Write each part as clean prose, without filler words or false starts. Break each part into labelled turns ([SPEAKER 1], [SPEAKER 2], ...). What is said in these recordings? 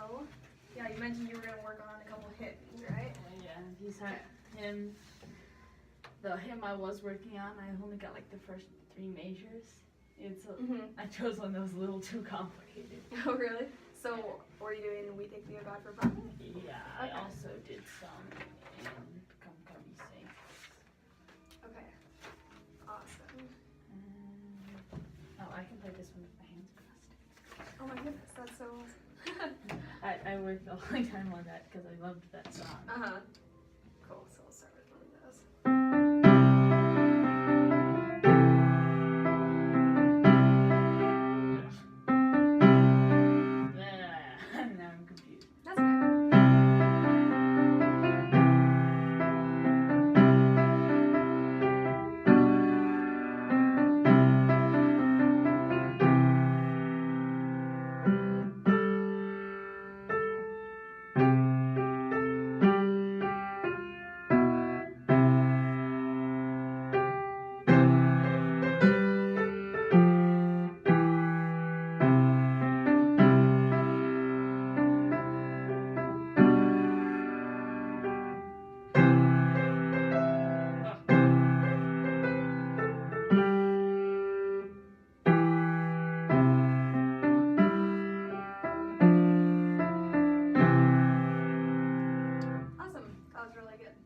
[SPEAKER 1] So, yeah, you mentioned you were gonna work on a couple hymns, right?
[SPEAKER 2] Yeah, he's had him. The hymn I was working on, I only got like the first 3 measures. I chose one that was a little too complicated.
[SPEAKER 1] Oh, really? So, were you doing We Take Thee, O God, for Prophet?
[SPEAKER 2] Yeah,
[SPEAKER 1] Okay.
[SPEAKER 2] I also did some in Come Come Be Saints.
[SPEAKER 1] Okay. Awesome.
[SPEAKER 2] Oh, I can play this one with my hands crossed.
[SPEAKER 1] Oh my goodness, that's so awesome.
[SPEAKER 2] I worked a long time on that because I loved that song.
[SPEAKER 1] Uh-huh. Cool, so we'll start with one of those.
[SPEAKER 2] Now I'm confused.
[SPEAKER 1] That's okay. Awesome. That was really good.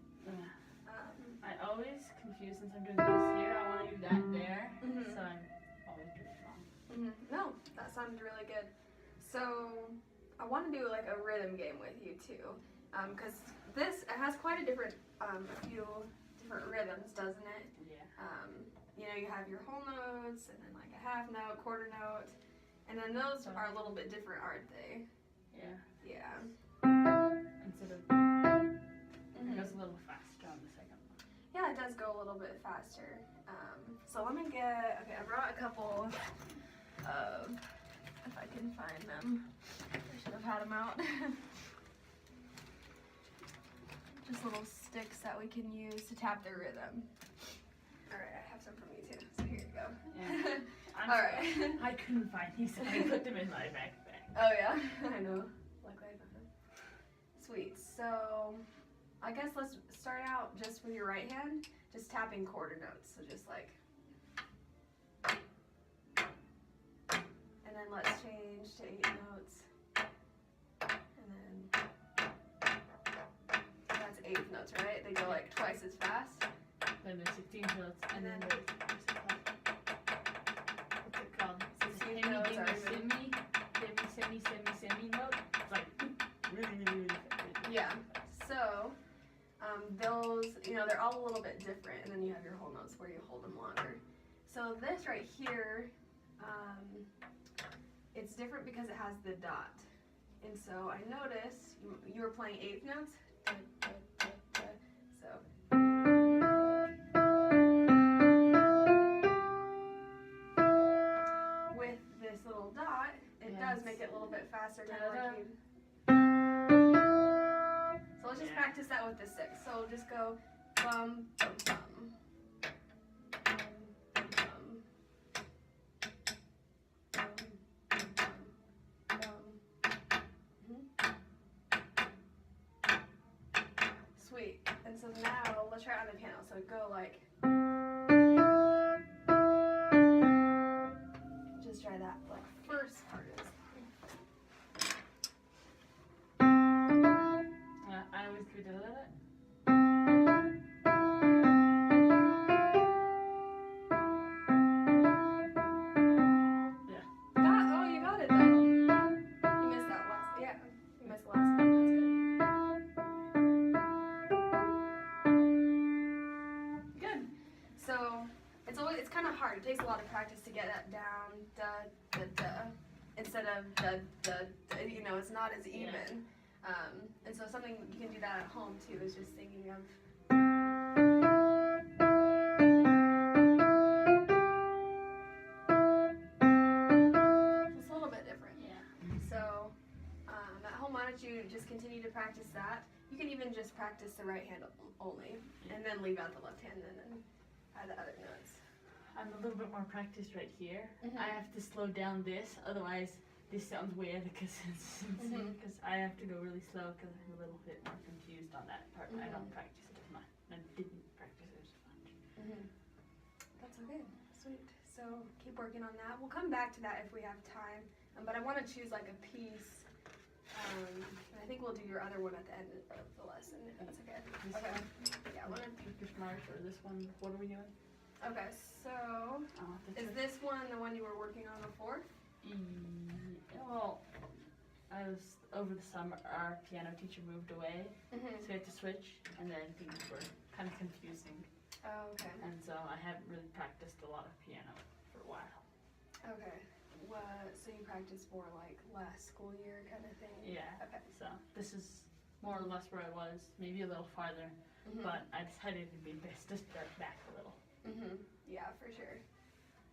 [SPEAKER 2] I always confuse since I'm doing this here. I want to do that there, so I'm always doing it wrong.
[SPEAKER 1] No, that sounded really good. So, I want to do like a rhythm game with you too, because this it has quite a different, a few different rhythms, doesn't it?
[SPEAKER 2] Yeah.
[SPEAKER 1] You know, you have your whole notes, and then like a half note, quarter note, and then those are a little bit different, aren't they?
[SPEAKER 2] Yeah.
[SPEAKER 1] Yeah.
[SPEAKER 2] Instead of it goes a little faster on the second one.
[SPEAKER 1] Yeah, it does go a little bit faster. So let me get, okay, I brought a couple of, if I can find them. I should have had them out. Just little sticks that we can use to tap the rhythm. Alright, I have some from you too, so here you go.
[SPEAKER 2] Yeah.
[SPEAKER 1] Alright.
[SPEAKER 2] I couldn't find these, so I put them in my backpack.
[SPEAKER 1] Oh yeah, I know. Luckily I found them. Sweet, so I guess let's start out just with your right hand, just tapping quarter notes. So just like, and then let's change to 8 notes. And then that's 8 notes, right? They go like twice as fast.
[SPEAKER 2] Then there's 16 notes, and then there's what's it called?
[SPEAKER 1] 16 notes are even.
[SPEAKER 2] Semi note. It's like really fast.
[SPEAKER 1] Yeah. So those, you know, they're all a little bit different, and then you have your whole notes where you hold them longer. So this right here, it's different because it has the dot. And so I noticed you were playing 8th notes. So with this little dot, it does make it a little bit faster, kind of like you. So let's just practice that with the 6. So just go bum, bum, bum. Bum, bum. Bum, bum, bum. Sweet. And so now let's try it on the piano. So go like. Just try that like first part of this.
[SPEAKER 2] I always do that.
[SPEAKER 1] Oh, you got it though. You missed that last. Yeah, you missed the last one. That's good. Good. So it's kind of hard. It takes a lot of practice to get that down. Da da da. Instead of da da da. You know, it's not as even.
[SPEAKER 2] Yeah.
[SPEAKER 1] And so something you can do that at home too is just thinking of. It's a little bit different.
[SPEAKER 2] Yeah.
[SPEAKER 1] So at home, why don't you just continue to practice that? You can even just practice the right hand only, and then leave out the left hand and then add the other notes.
[SPEAKER 2] I'm a little bit more practiced right here. I have to slow down this, otherwise this sounds weird because
[SPEAKER 1] Mhm.
[SPEAKER 2] I have to go really slow because I'm a little bit more confused on that part. I don't
[SPEAKER 1] Mhm.
[SPEAKER 2] practice it as much. I didn't practice it as much.
[SPEAKER 1] Mhm. That's okay. Sweet. So keep working on that. We'll come back to that if we have time. But I want to choose like a piece. And I think we'll do your other one at the end of the lesson if that's okay.
[SPEAKER 2] This
[SPEAKER 1] Okay.
[SPEAKER 2] one,
[SPEAKER 1] Yeah. I want to.
[SPEAKER 2] Turkish march, or this one. What are we doing?
[SPEAKER 1] Okay. So
[SPEAKER 2] The
[SPEAKER 1] is this one the one you were working on before?
[SPEAKER 2] Well, I was over the summer. Our piano teacher moved away, so
[SPEAKER 1] Mhm.
[SPEAKER 2] we had to switch, and then things were kind of confusing,
[SPEAKER 1] Oh, okay.
[SPEAKER 2] and so I haven't really practiced a lot of piano for a while.
[SPEAKER 1] Okay. What? So you practiced more like last school year kind of thing?
[SPEAKER 2] Yeah.
[SPEAKER 1] Okay.
[SPEAKER 2] So this is more or less where I was, maybe a little farther,
[SPEAKER 1] Mhm.
[SPEAKER 2] but I decided it'd be best to start back a little.
[SPEAKER 1] Mhm. Yeah, for sure.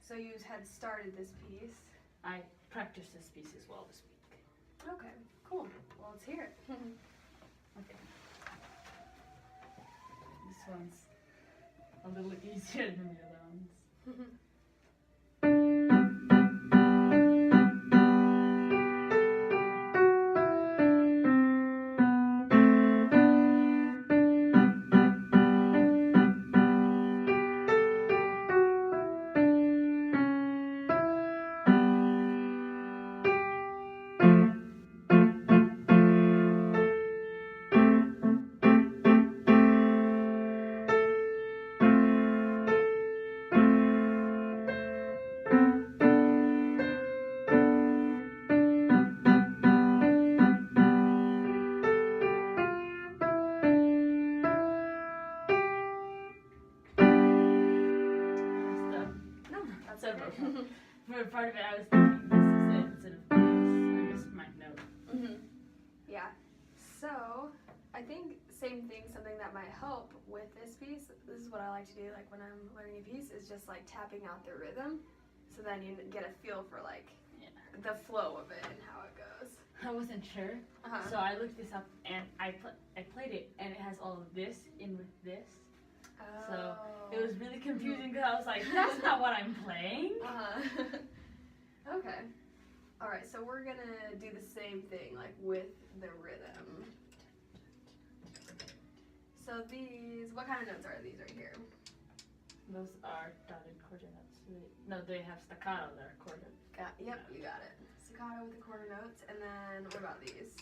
[SPEAKER 1] So you had started this piece.
[SPEAKER 2] I practiced this piece as well this week.
[SPEAKER 1] Okay. Cool. Well, let's hear it.
[SPEAKER 2] Okay. This one's a little easier than the other ones.
[SPEAKER 1] No, that's
[SPEAKER 2] Several
[SPEAKER 1] okay.
[SPEAKER 2] times. For part of it, I was thinking this is it instead of this. I missed my note.
[SPEAKER 1] Yeah. So I think same thing. Something that might help with this piece. This is what I like to do. Like when I'm learning a piece, is just like tapping out the rhythm, so then you get a feel for like the flow of it and how it goes.
[SPEAKER 2] I wasn't sure, so I looked this up and I played it, and it has all of this in with this. So it was really confusing because I was like, that's not what I'm playing.
[SPEAKER 1] Okay. All right. So we're gonna do the same thing, like with the rhythm. So these, what kind of notes are these right here?
[SPEAKER 2] Those are dotted quarter notes. No, they have staccato. They're quarter.
[SPEAKER 1] Yep, you got it. Staccato with the quarter notes, and then what about these?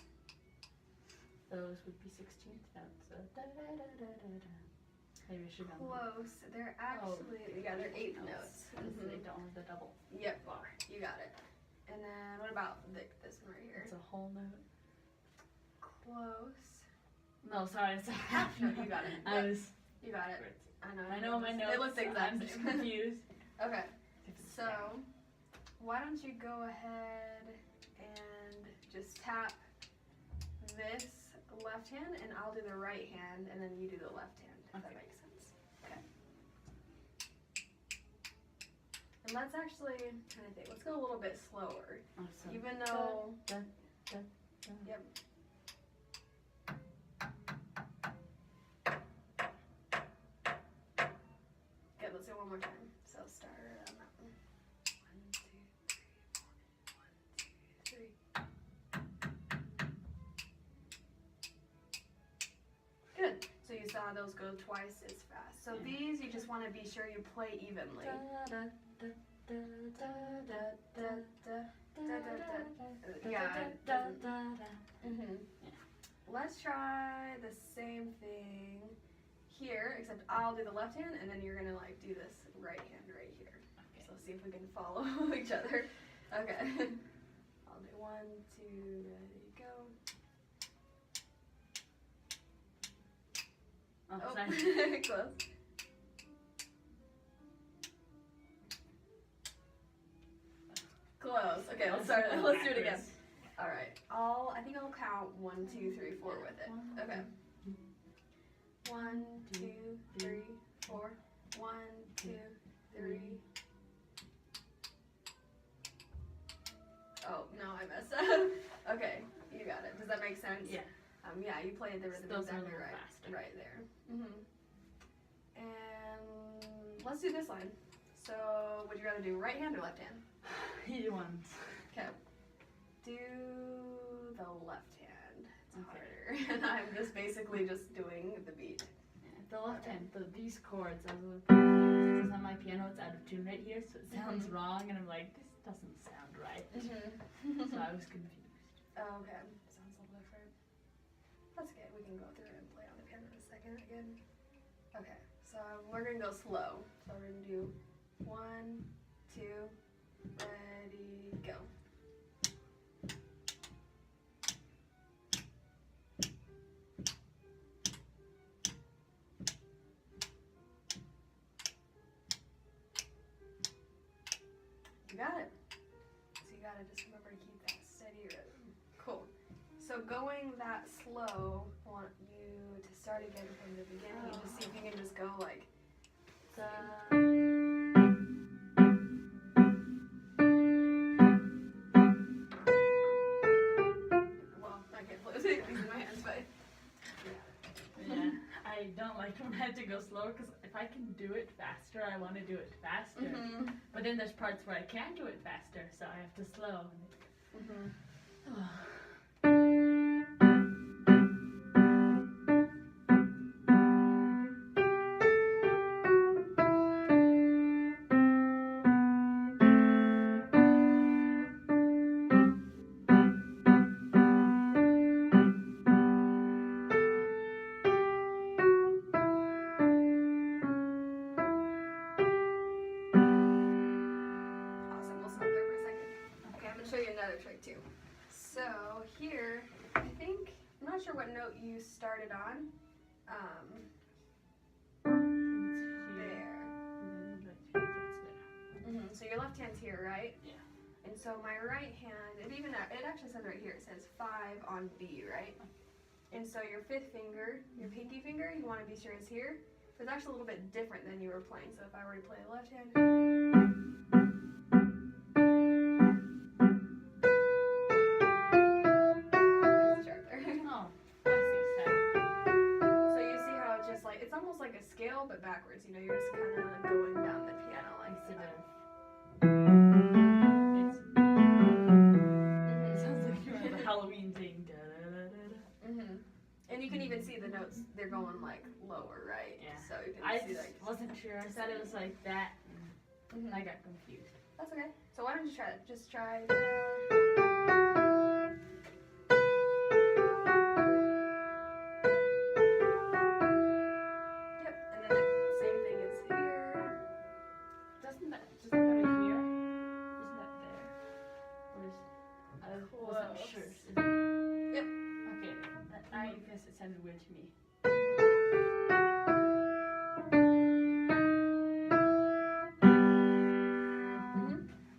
[SPEAKER 2] Those would be 16th notes. So da, da, da, da, da, da. Maybe I should have.
[SPEAKER 1] Close. They're actually, yeah, they're eighth notes.
[SPEAKER 2] They don't have the double
[SPEAKER 1] Yep,
[SPEAKER 2] bar.
[SPEAKER 1] you got it. And then what about this one right here?
[SPEAKER 2] It's a whole note.
[SPEAKER 1] Close.
[SPEAKER 2] No, sorry, it's a half
[SPEAKER 1] No,
[SPEAKER 2] note.
[SPEAKER 1] you got it.
[SPEAKER 2] I
[SPEAKER 1] Yep.
[SPEAKER 2] was.
[SPEAKER 1] You got it.
[SPEAKER 2] I know my notes.
[SPEAKER 1] They look the exact
[SPEAKER 2] I'm just
[SPEAKER 1] same.
[SPEAKER 2] confused.
[SPEAKER 1] Okay. So, why don't you go ahead and just tap this left hand, and I'll do the right hand, and then you do the left hand, if that makes sense. Okay. And let's actually, trying to think, let's go a little bit slower.
[SPEAKER 2] Awesome.
[SPEAKER 1] Even though, yep. Good, let's do it one more time. So start on that one. 1, 2, 3, 4. 1, 2, 3, 4. Good. So you saw those go twice as fast. So these, you just want to be sure you play evenly. Let's try the same thing here, except I'll do the left hand, and then you're gonna like do this right hand right here.
[SPEAKER 2] Okay.
[SPEAKER 1] So see if we can follow each other. Okay. I'll do 1, 2, ready, go.
[SPEAKER 2] Oh, sorry.
[SPEAKER 1] Close. Close. Okay, let's start it. Let's do it again. All right. I think I'll count 1, 2, 3, 4 with it. Okay. 1, 2, 3, 4. 1, 2, 3. Oh no, I messed up. Okay, you got it. Does that make sense?
[SPEAKER 2] Yeah.
[SPEAKER 1] Yeah, you played the rhythm
[SPEAKER 2] Those are a
[SPEAKER 1] exactly
[SPEAKER 2] little
[SPEAKER 1] right.
[SPEAKER 2] faster.
[SPEAKER 1] Right there. And let's do this line. So, would you rather do right hand or left hand?
[SPEAKER 2] Either ones.
[SPEAKER 1] Okay. do the left hand. It's harder. And I'm just basically just doing the beat.
[SPEAKER 2] Yeah, the left hand, these chords, I was a little confused because on my piano it's out of tune right here, so it sounds wrong, and I'm like, this doesn't sound right. So I was confused.
[SPEAKER 1] Oh, okay. Sounds a little different. That's okay. We can go through it and play on the piano in a second again. Okay, so we're gonna go slow. So we're gonna do 1, 2, ready, go. You got it. So you gotta just remember to keep that steady rhythm. Cool. So going that slow, I want you to start again from the beginning and just see if you can just go like well, I can't play with these in my hands, but
[SPEAKER 2] Yeah, I don't like when I have to go slower because if I can do it faster, I want to do it faster. But then there's parts where I can't do it faster, so I have to slow.
[SPEAKER 1] awesome. We'll stop there for a second. Okay, I'm gonna show you another trick too. So here, I think I'm not sure what note you started on. There. So your left hand's here, right?
[SPEAKER 2] Yeah.
[SPEAKER 1] And so my right hand, it actually says right here, it says 5 on B, right? And so your 5th finger, your pinky finger, you want to be sure is here. So it's actually a little bit different than you were playing. So if I were to play the left hand. There's a sharp there.
[SPEAKER 2] Oh, I see.
[SPEAKER 1] So you see how it's just like, it's almost like a scale, but backwards. You know, you're just kind of going down the piano like
[SPEAKER 2] Instead
[SPEAKER 1] that.
[SPEAKER 2] of it sounds like you're on the Halloween thing.
[SPEAKER 1] And you can even see the notes, they're going like lower, right?
[SPEAKER 2] Yeah.
[SPEAKER 1] So you can
[SPEAKER 2] I
[SPEAKER 1] see
[SPEAKER 2] just
[SPEAKER 1] like.
[SPEAKER 2] wasn't sure. I thought it was like that. And I got confused.
[SPEAKER 1] That's okay. So why don't you try it? Just try. Yep. And then the same thing is here.
[SPEAKER 2] Doesn't that right here? Isn't that there? Or is I wasn't
[SPEAKER 1] Close.
[SPEAKER 2] sure.
[SPEAKER 1] Yep.
[SPEAKER 2] Okay. I guess it sounded weird to me.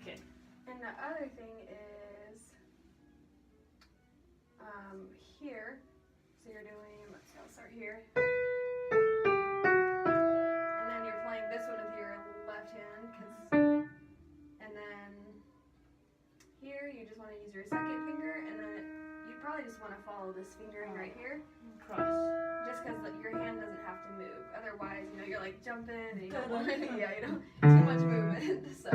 [SPEAKER 2] Okay.
[SPEAKER 1] And the other thing is here. So you're doing. Let's go. I'll start here. And then you're playing this one with your left hand, and then here you just want to use your 2nd finger, and then you probably just want to follow this fingering right here,
[SPEAKER 2] Cross.
[SPEAKER 1] just because your hand doesn't have to move. Otherwise, you know, you're like jumping, and you don't want you don't too much movement. So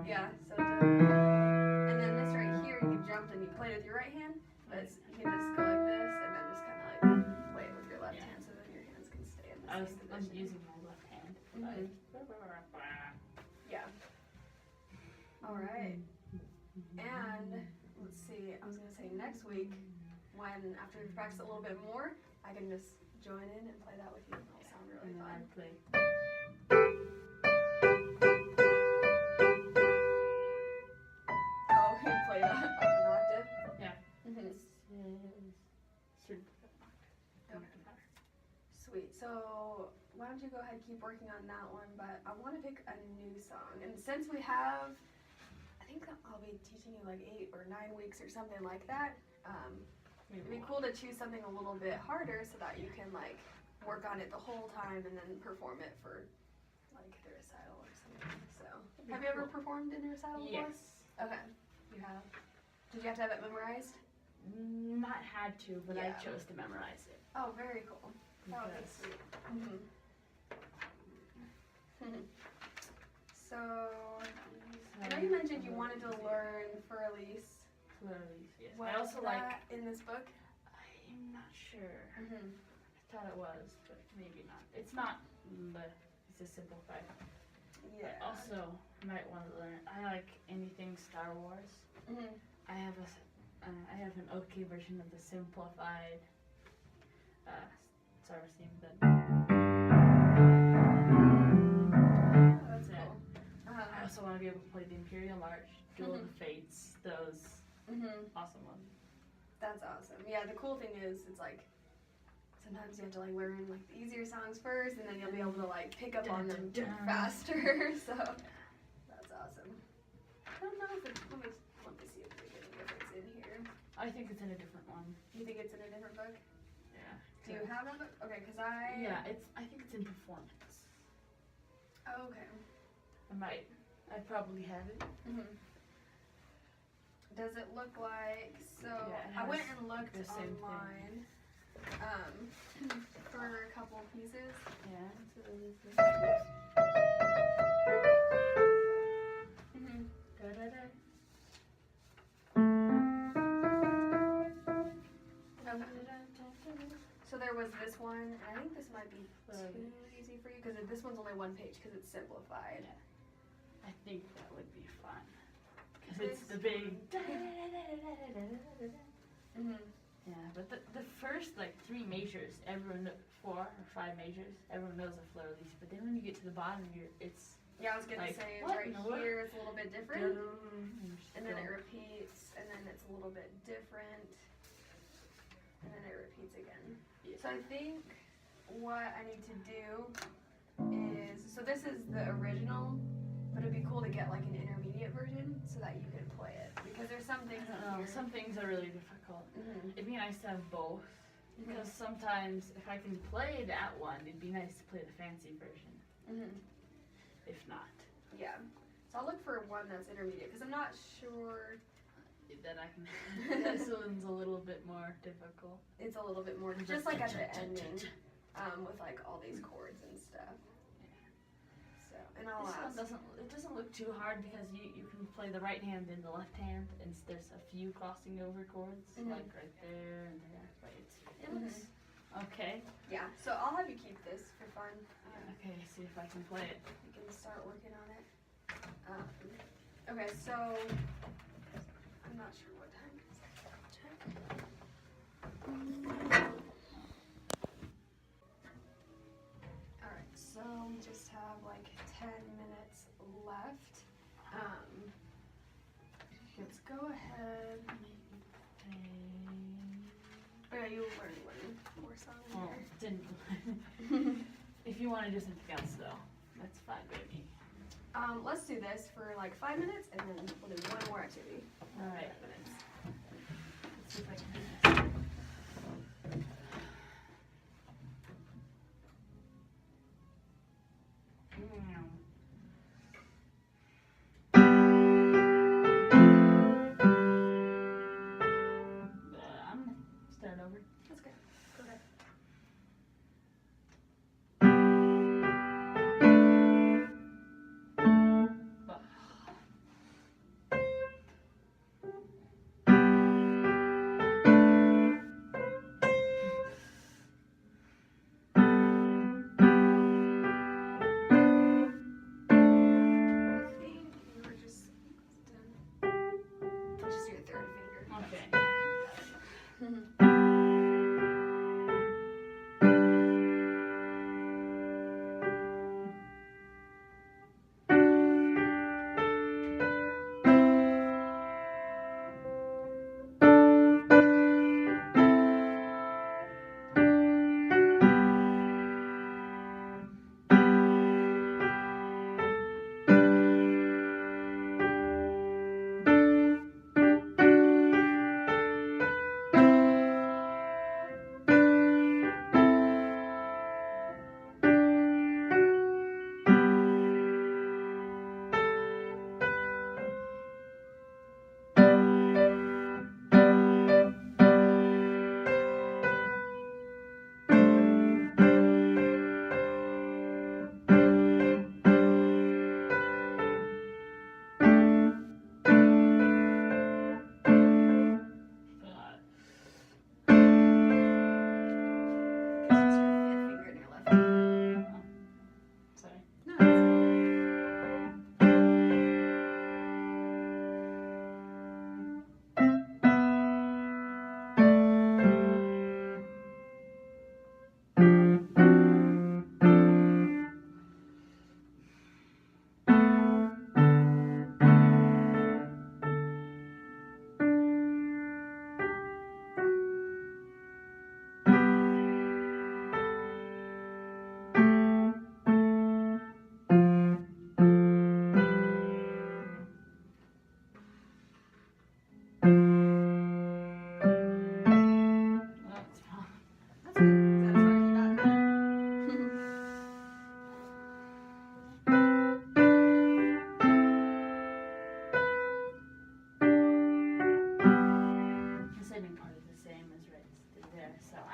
[SPEAKER 1] yeah, so and then this right here, you jumped and you played with your right hand, but you can just go like this, and then just kind of like play it with your left hand, so then your hands can stay in the
[SPEAKER 2] I'm
[SPEAKER 1] same position.
[SPEAKER 2] using my left hand.
[SPEAKER 1] Yeah. All right. And let's see, I was going to say next week, when after we practice a little bit more, I can just join in and play that with you. It'll sound really
[SPEAKER 2] And then I
[SPEAKER 1] fun.
[SPEAKER 2] play.
[SPEAKER 1] Oh, you played up an octave?
[SPEAKER 2] Yeah.
[SPEAKER 1] Mm-hmm. Sweet. So why don't you go ahead and keep working on that one, but I want to pick a new song. And since we have, I think I'll be teaching you like 8 or 9 weeks or something like that, it'd be cool to choose something a little bit harder so that you can like work on it the whole time and then perform it for like the recital or something. So have you ever performed in a recital before?
[SPEAKER 2] Yes.
[SPEAKER 1] Okay. You have. Did you have to have it memorized?
[SPEAKER 2] Not had to, but I
[SPEAKER 1] Yeah.
[SPEAKER 2] chose to memorize it.
[SPEAKER 1] Oh, very cool. That would be
[SPEAKER 2] Because-
[SPEAKER 1] sweet. So, I know you mentioned you wanted to learn for Elise
[SPEAKER 2] fleur-de-lis, yes.
[SPEAKER 1] Was
[SPEAKER 2] I also
[SPEAKER 1] that
[SPEAKER 2] like.
[SPEAKER 1] in this book?
[SPEAKER 2] I'm not sure.
[SPEAKER 1] Mm-hmm.
[SPEAKER 2] I thought it was, but maybe not. It's not. It's a simplified.
[SPEAKER 1] Yeah.
[SPEAKER 2] But also, you might want to learn. I like anything Star Wars.
[SPEAKER 1] Mm-hmm.
[SPEAKER 2] I have an okay version of the simplified Star Wars theme. But
[SPEAKER 1] That's cool.
[SPEAKER 2] I also want to be able to play the Imperial March, Duel of the Fates, those awesome ones.
[SPEAKER 1] That's awesome. Yeah, the cool thing is, it's like, sometimes you have to like learn like the easier songs first, and then you'll be able to like pick up on them faster. So that's awesome. I don't know if it's, let me see if there's any difference in here.
[SPEAKER 2] I think it's in a different one.
[SPEAKER 1] You think it's in a different book?
[SPEAKER 2] Yeah.
[SPEAKER 1] Do you have a book? Okay, because
[SPEAKER 2] Yeah, I think it's in Performance.
[SPEAKER 1] Oh, okay.
[SPEAKER 2] I probably have it.
[SPEAKER 1] Does it look like, so
[SPEAKER 2] Yeah,
[SPEAKER 1] I went and looked
[SPEAKER 2] the same
[SPEAKER 1] online for a couple pieces.
[SPEAKER 2] Yeah.
[SPEAKER 1] So there was this one, and I think this might be too easy for you because this one's only one page because it's simplified.
[SPEAKER 2] Yeah. I think that would be fun because it's the big. Yeah, but the first like 3 measures, everyone 4 or 5 measures, everyone knows a fleur-de-lis. But then when you get to the bottom, it's
[SPEAKER 1] yeah. I was gonna
[SPEAKER 2] like,
[SPEAKER 1] say
[SPEAKER 2] what
[SPEAKER 1] right
[SPEAKER 2] in the world?
[SPEAKER 1] here it's a little bit different, and then it
[SPEAKER 2] Still.
[SPEAKER 1] repeats, and then it's a little bit different, and then it repeats again.
[SPEAKER 2] Yeah.
[SPEAKER 1] So I think what I need to do is, so this is the original, but it'd be cool to get like an intermediate version so that you could play it, because there's some things
[SPEAKER 2] I
[SPEAKER 1] in
[SPEAKER 2] don't know.
[SPEAKER 1] here.
[SPEAKER 2] Some things are really difficult. It'd be nice to have both because sometimes if I can play that one, it'd be nice to play the fancy version. If not,
[SPEAKER 1] Yeah. So I'll look for one that's intermediate because I'm not sure.
[SPEAKER 2] then I can. This one's a little bit more difficult.
[SPEAKER 1] It's a little bit more just like at the ending, with like all these chords and stuff. So, and I'll
[SPEAKER 2] This one
[SPEAKER 1] ask.
[SPEAKER 2] doesn't look too hard because you can play the right hand and the left hand, and there's a few crossing over chords like right there and there. But it looks okay.
[SPEAKER 1] Yeah. So I'll have you keep this for fun.
[SPEAKER 2] Okay, see if I can play it.
[SPEAKER 1] We can start working on it. Okay, so I'm not sure what time it is. Check. Alright, so we just have like 10 minutes left. Let's go ahead. Oh yeah, you were learning more songs
[SPEAKER 2] Oh,
[SPEAKER 1] here.
[SPEAKER 2] didn't. If you want to do something else though, that's fine by me.
[SPEAKER 1] Let's do this for like 5 minutes, and then we'll do one more activity.
[SPEAKER 2] All right.
[SPEAKER 1] 5 minutes.
[SPEAKER 2] Let's see if I can do this. I'm gonna start over.
[SPEAKER 1] That's good. Go ahead.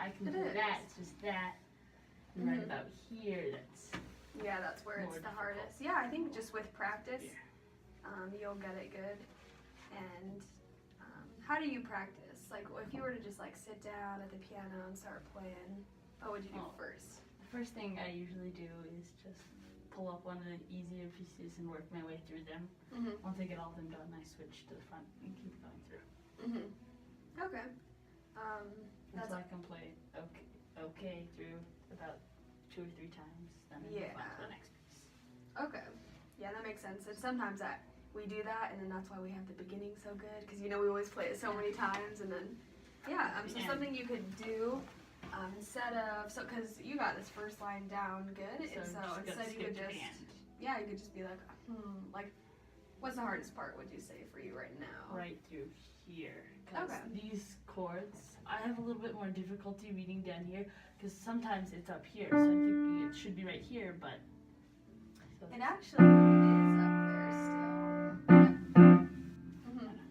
[SPEAKER 2] I can
[SPEAKER 1] It
[SPEAKER 2] do
[SPEAKER 1] is.
[SPEAKER 2] that. It's just that. And right about here, that's
[SPEAKER 1] where
[SPEAKER 2] more
[SPEAKER 1] it's the
[SPEAKER 2] difficult.
[SPEAKER 1] hardest. Yeah, I think just with practice,
[SPEAKER 2] Yeah.
[SPEAKER 1] you'll get it good. And how do you practice? Like, if you were to just like sit down at the piano and start playing, what would you do first?
[SPEAKER 2] The first thing I usually do is just pull up one of the easier pieces and work my way through them.
[SPEAKER 1] Mhm.
[SPEAKER 2] Once I get all of them done, I switch to the front and keep going through.
[SPEAKER 1] Mhm. Okay. That's
[SPEAKER 2] Until I can play okay through about 2 or 3 times, then I move on to the next piece.
[SPEAKER 1] okay. Yeah, that makes sense. And sometimes we do that, and then that's why we have the beginning so good, because we always play it so many times, and then so something you could do instead of because you got this first line down good, and so instead you could you could just be like like what's the hardest part would you say for you right now?
[SPEAKER 2] Right through here, because
[SPEAKER 1] Okay.
[SPEAKER 2] these chords, I have a little bit more difficulty reading down here, because sometimes it's up here, so I'm thinking it should be right here, but
[SPEAKER 1] It actually is up there still.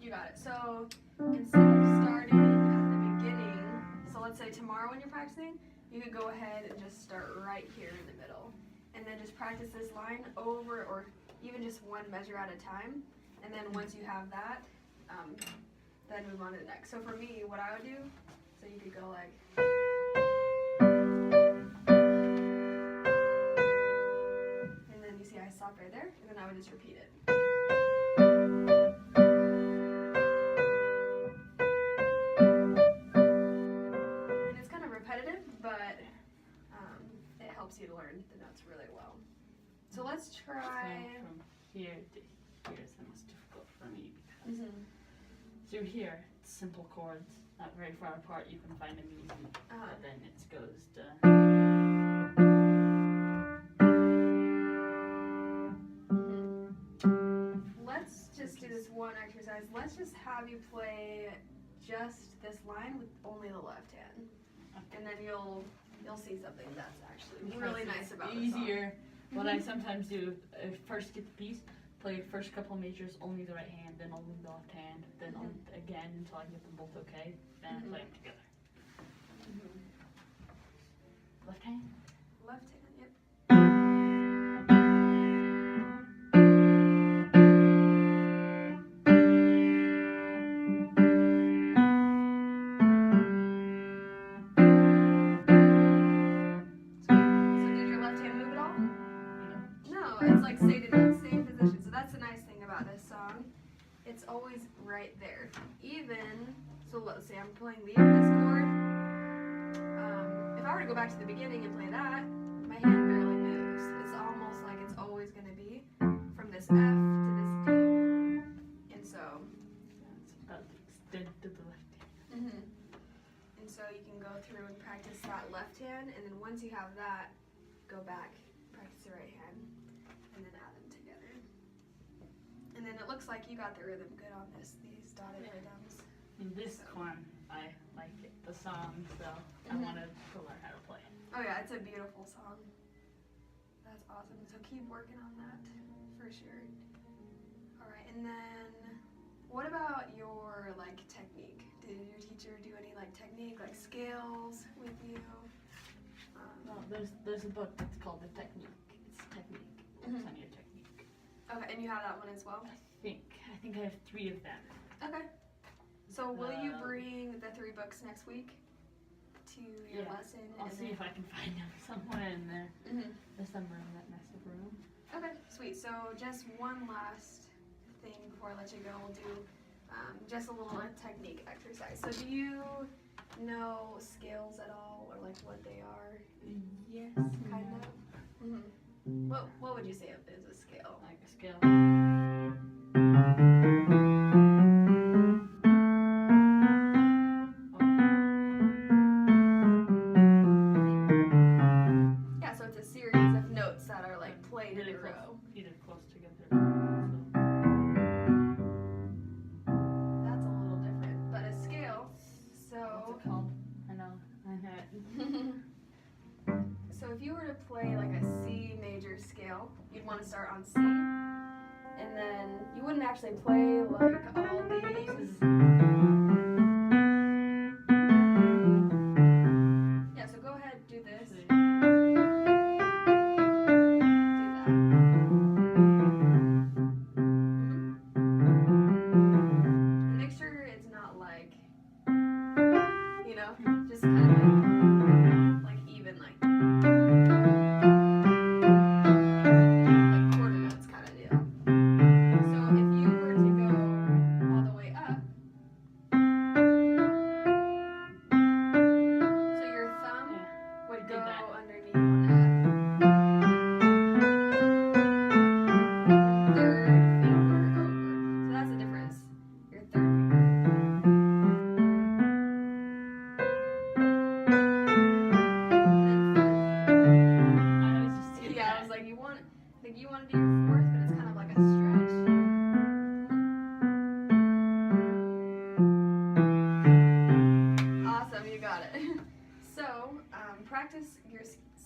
[SPEAKER 1] You got it. So instead of starting at the beginning, so let's say tomorrow when you're practicing, you could go ahead and just start right here in the middle. And then just practice this line over, or even just one measure at a time. And then once you have that, then move on to the next. So for me, what I would do, so you could go like... I stopped right there, and then I would just repeat it. And it's kind of repetitive, but it helps you to learn the notes really well. So let's try...
[SPEAKER 2] From here to here is the most difficult for me, because through here, it's simple chords, not very far apart, you can find them easy, but then it goes to...
[SPEAKER 1] Let's just do this one exercise. Let's just have you play just this line with only the left hand, and then you'll see something that's actually really nice about it.
[SPEAKER 2] Easier. What I sometimes do, first get the piece, play the first couple measures only the right hand, then only the left hand, then again until I get them both okay, then I play them together. Left hand.
[SPEAKER 1] Left hand. Yep. It's like stayed in that same position. So that's the nice thing about this song. It's always right there. Even, so let's say I'm playing the F this chord. If I were to go back to the beginning and play that, my hand barely moves. It's almost like it's always going to be from this F to this D. And so...
[SPEAKER 2] That's about the extent of the left hand.
[SPEAKER 1] And so you can go through and practice that left hand, and then once you have that, go back, practice the right hand. And then add them together. And then it looks like you got the rhythm good on these dotted rhythms.
[SPEAKER 2] In this one, I like it, the song, so I wanted to learn how to play it.
[SPEAKER 1] Oh yeah, it's a beautiful song. That's awesome. So keep working on that, for sure. Alright, and then what about your technique? Did your teacher do any technique, scales with you?
[SPEAKER 2] Well, there's a book that's called The Technique. It's Technique. It's on your technique.
[SPEAKER 1] Okay, and you have that one as well?
[SPEAKER 2] I think I have 3 of them.
[SPEAKER 1] Okay. So will you bring the 3 books next week to your lesson?
[SPEAKER 2] I'll see if I can find them somewhere in there. Somewhere in that massive room.
[SPEAKER 1] Okay, sweet. So just one last thing before I let you go. We'll do just a little technique exercise. So do you know scales at all, or what they are?
[SPEAKER 2] Yes.
[SPEAKER 1] Kind of? What would you say is a scale?
[SPEAKER 2] Like a scale.
[SPEAKER 1] Yeah, so it's a series of notes that are played in a row.
[SPEAKER 2] Either close together.
[SPEAKER 1] That's a little different, but a scale. So.
[SPEAKER 2] What's it called? I know.
[SPEAKER 1] So if you were to play a C major scale, you'd want to start on C, and then you wouldn't actually play all these.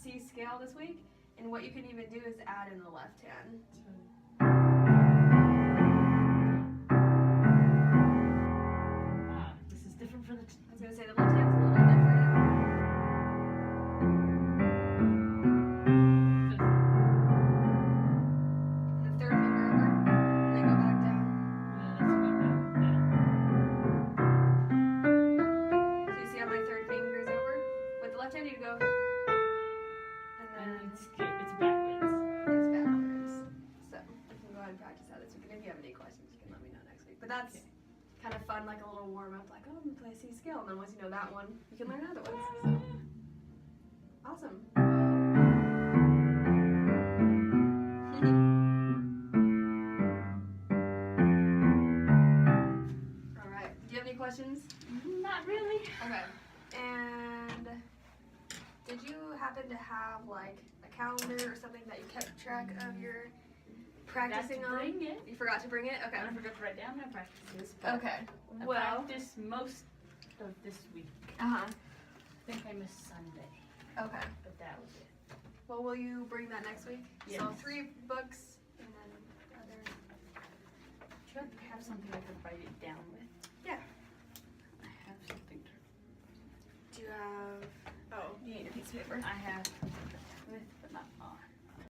[SPEAKER 1] C scale this week, and what you can even do is add in the left hand.
[SPEAKER 2] Wow, this is different for the.
[SPEAKER 1] I was gonna say the left hand's a little different. The third finger over, and then go back down. So you see how my third finger's over? With the left hand, you go, and then
[SPEAKER 2] It's backwards.
[SPEAKER 1] it's backwards. So you can go ahead and practice that this week. And if you have any questions, you can let me know next week. But that's kind of fun, like a little warm up, like, oh, I'm gonna play C scale, and then once you know that one, you can learn other ones. So awesome. All right. Do you have any questions?
[SPEAKER 2] Not really.
[SPEAKER 1] Okay. And did you happen to have like a calendar or something that you kept track of your practicing on?
[SPEAKER 2] Bring it.
[SPEAKER 1] You forgot to bring it? Okay.
[SPEAKER 2] I forgot to write down my practices. But
[SPEAKER 1] Okay.
[SPEAKER 2] I
[SPEAKER 1] Well.
[SPEAKER 2] practiced most of this week.
[SPEAKER 1] Uh-huh.
[SPEAKER 2] I think I missed Sunday,
[SPEAKER 1] Okay.
[SPEAKER 2] but that was it.
[SPEAKER 1] Well, will you bring that next week?
[SPEAKER 2] Yes.
[SPEAKER 1] So 3 books and then other.
[SPEAKER 2] Do you have something I could write it down with?
[SPEAKER 1] Yeah.
[SPEAKER 2] I have something to.
[SPEAKER 1] Do you have? Oh, you need a piece of paper.
[SPEAKER 2] I have